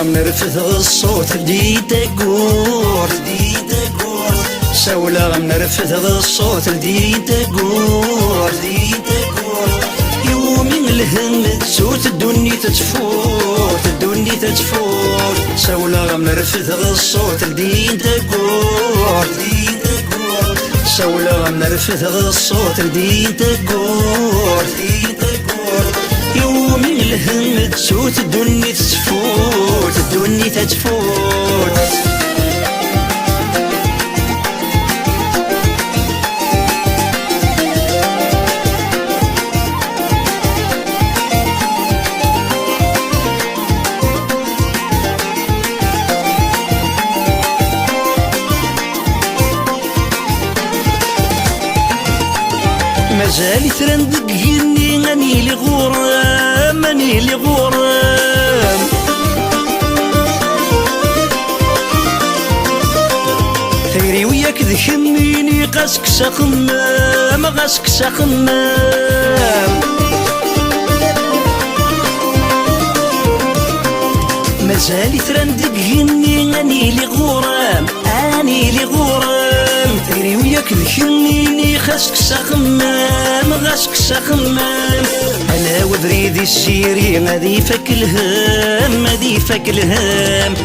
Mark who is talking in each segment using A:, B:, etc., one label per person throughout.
A: غم نرفث الصوت دي تقور سولة غم نرفث الصوت دي تقور يومي الهم تسوت الدني تتفوت سولة غم نرفث الصوت دي تقور سولة غم نرفث الصوت دي تقور يومي الهم تسوت الدني تتفوت مازال ترندق جيني اني لي غرام خيري وياك ذكميني غاسك سخمام مازال ترندق جيني اني لي غرام خيري وياك ذكميني غاسك سخمام انا وبريدي السيري غادي فك الهام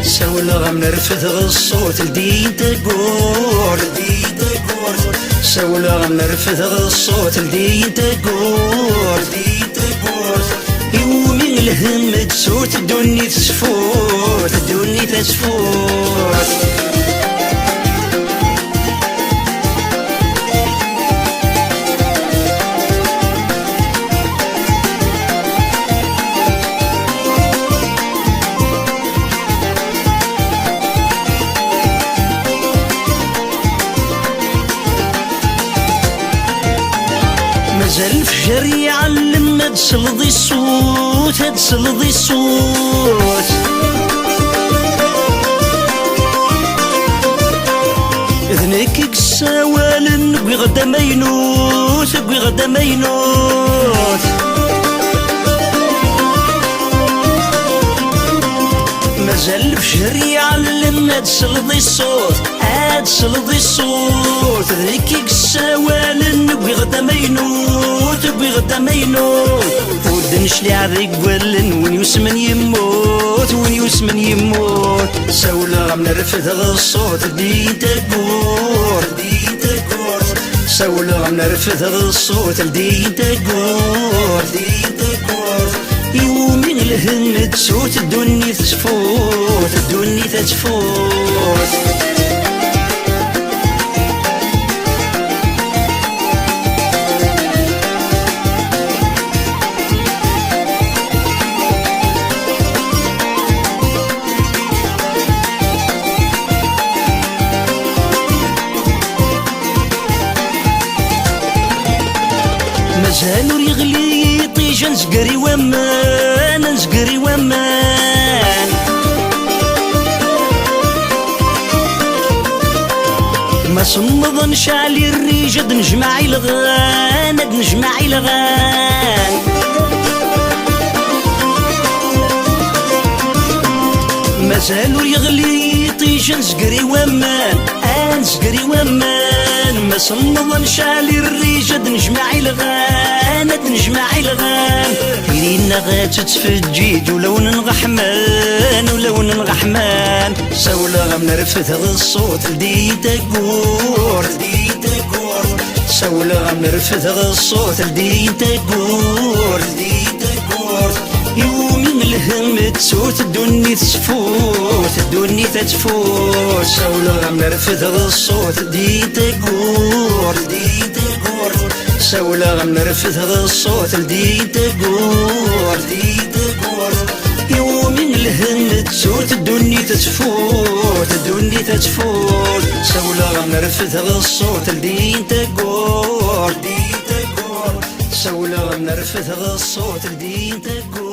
A: سولة غم نرفث الصوت لدين تقور سولة غم نرفث الصوت لدين تقور يومي الهم تسوت الدني تتفوت مازال الفجر يعلم هاد صلدي الصوت اذنك قساوال نقوي غدا ما ينوت مازال الفجر يعلم هاد صلدي الصوت اذنك قساوال نقوي غدا ما ينوت ودنش لي عذيك ولن وين يسمن يموت سولة غم نرفث الصوت دين تقور سولة غم نرفث الصوت دين تقور يومي الهم تسوت الدني تتفوت مازالو يغلي طيجة نزقري ومان ما صمض نشعلي الريجة نجمعي الغان مازالو يغلي طيجة نزقري ومان ما صمض نشعلي الريجة نجمعي الغان كيرينا غاتتفجيج ولون غحمان سولة غم نرفث الصوت لدي تقور سولة غم نرفث الصوت لدي تقور يومي الهم تسوت الدني تتفوت سولة غم نرفث الصوت لدي تقور سولة غم نرفث الصوت لدي تقور يومي الهم تسوت الدني تتفوت سولة غم نرفث الصوت لدي تقور سولة غم نرفث الصوت لدي تقور